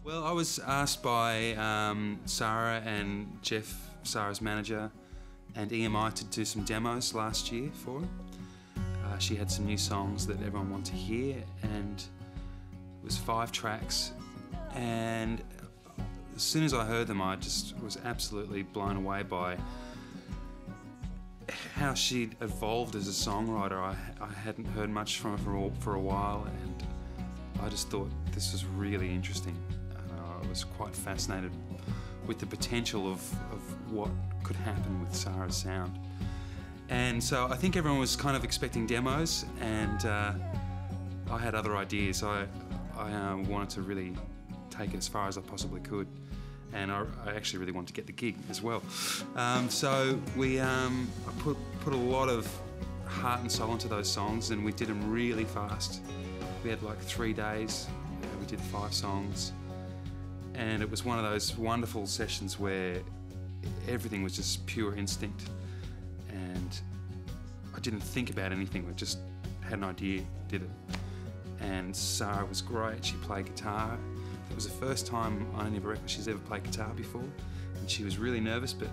Well, I was asked by Sara and Jeff, Sara's manager, and EMI to do some demos last year for her. She had some new songs that everyone wanted to hear, and it was 5 tracks. And as soon as I heard them, I just was absolutely blown away by how she'd evolved as a songwriter. I hadn't heard much from her for a while, and I just thought this was really interesting. I was quite fascinated with the potential of what could happen with Sara's sound. And so I think everyone was kind of expecting demos, and I had other ideas. I wanted to really take it as far as I possibly could, and I actually really wanted to get the gig as well. So I put a lot of heart and soul into those songs, and we did them really fast. We had like 3 days, we did 5 songs, and it was one of those wonderful sessions where everything was just pure instinct, and I didn't think about anything. I just had an idea, did it. And Sara was great. She played guitar. It was the first time on any of her records she's ever played guitar before, and she was really nervous, but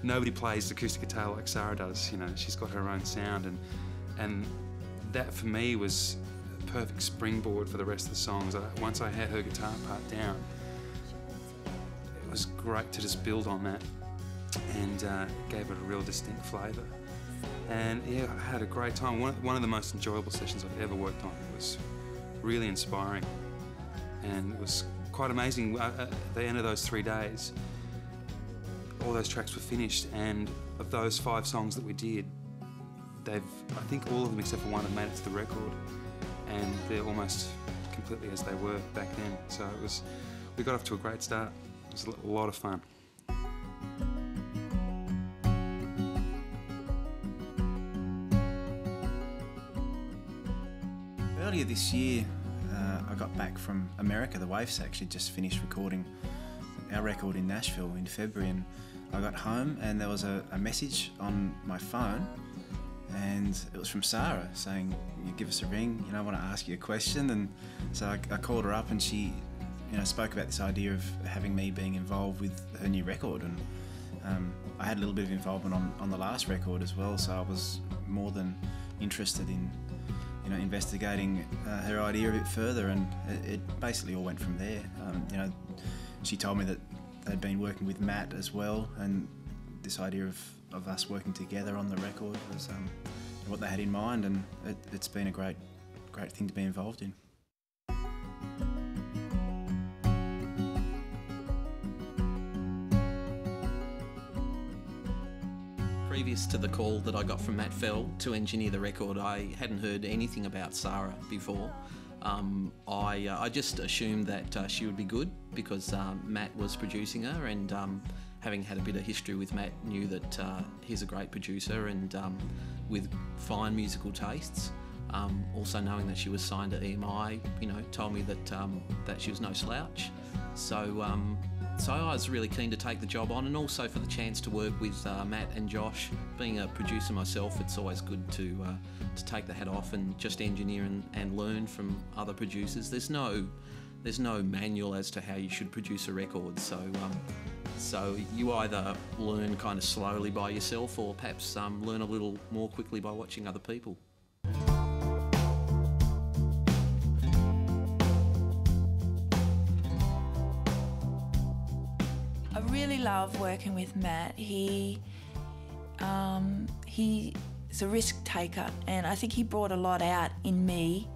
nobody plays acoustic guitar like Sara does. You know, she's got her own sound, and that for me was a perfect springboard for the rest of the songs. Once I had her guitar part down, it was great to just build on that, and gave it a real distinct flavour. And yeah, I had a great time. One of the most enjoyable sessions I've ever worked on. It was really inspiring, and it was quite amazing. At the end of those 3 days, all those tracks were finished, and of those 5 songs that we did, I think all of them except for one have made it to the record, and they're almost completely as they were back then. So we got off to a great start. It was a lot of fun. Earlier this year, I got back from America. The Waves actually just finished recording our record in Nashville in February, and I got home and there was a message on my phone, and it was from Sara saying, "You give us a ring, I want to ask you a question." And so I called her up, and she spoke about this idea of having me being involved with her new record. And I had a little bit of involvement on the last record as well, so I was more than interested in investigating her idea a bit further, and it basically all went from there. She told me that they'd been working with Matt as well, and this idea of us working together on the record was what they had in mind, and it's been a great thing to be involved in. Previous to the call that I got from Matt Fell to engineer the record, I hadn't heard anything about Sara before. I just assumed that she would be good because Matt was producing her, and having had a bit of history with Matt, knew that he's a great producer and with fine musical tastes. Also knowing that she was signed to EMI, told me that she was no slouch. So I was really keen to take the job on, and also for the chance to work with Matt and Josh. Being a producer myself, it's always good to take the hat off and just engineer and learn from other producers. There's no manual as to how you should produce a record, so you either learn kind of slowly by yourself, or perhaps learn a little more quickly by watching other people. I really love working with Matt. He's a risk taker, and I think he brought a lot out in me,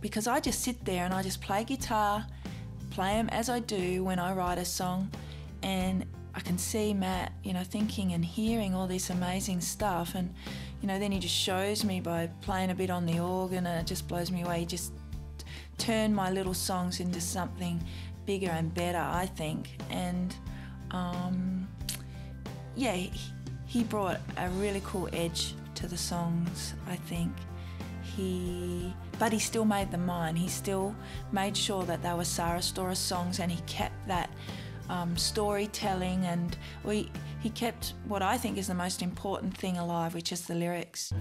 because I just sit there and I just play guitar, play them as I do when I write a song, and I can see Matt, thinking and hearing all this amazing stuff, and then he just shows me by playing a bit on the organ, and it just blows me away. He just turned my little songs into something bigger and better, I think. And he brought a really cool edge to the songs, I think. But he still made them mine. He still made sure that they were Sara Storer songs, and he kept that storytelling, and he kept what I think is the most important thing alive, which is the lyrics.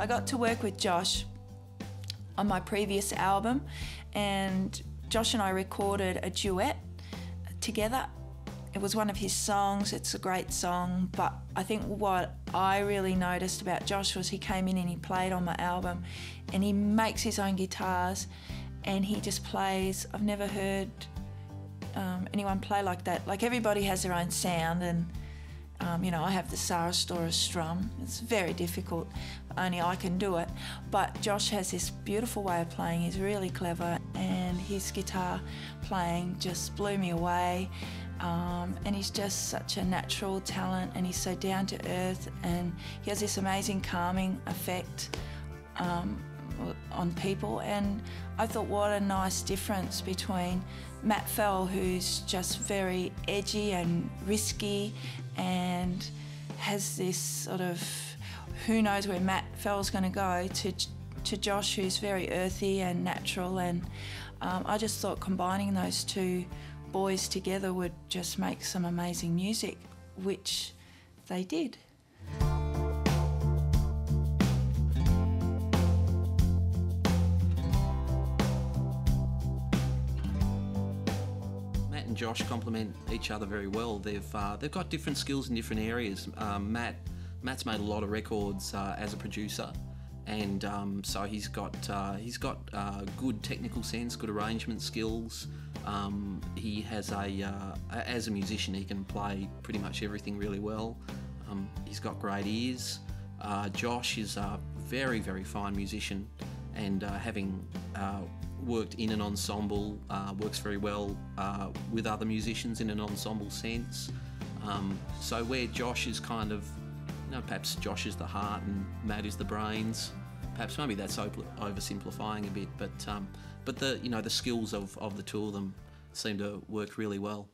I got to work with Josh on my previous album, and Josh and I recorded a duet together. It was one of his songs. It's a great song, but I think what I really noticed about Josh was he came in and he played on my album, and he makes his own guitars, and he just plays. I've never heard anyone play like that. Like, everybody has their own sound, and you know, I have the Sara strum. It's very difficult. Only I can do it. But Josh has this beautiful way of playing. He's really clever, and his guitar playing just blew me away. And he's just such a natural talent, and he's so down to earth, and he has this amazing calming effect on people. And I thought, what a nice difference between Matt Fell, who's just very edgy and risky and has this sort of, who knows where Matt Fell's going to go, to Josh, who's very earthy and natural. And I just thought combining those two boys together would just make some amazing music, which they did. Matt and Josh complement each other very well. They've got different skills in different areas. Matt's made a lot of records as a producer, and so he's got good technical sense, good arrangement skills. He has as a musician, he can play pretty much everything really well. He's got great ears. Josh is a very, very fine musician, and having worked in an ensemble, works very well with other musicians in an ensemble sense. So where Josh is kind of, you know, perhaps Josh is the heart and Matt is the brains. Perhaps maybe that's oversimplifying a bit, but the skills of the two of them seem to work really well.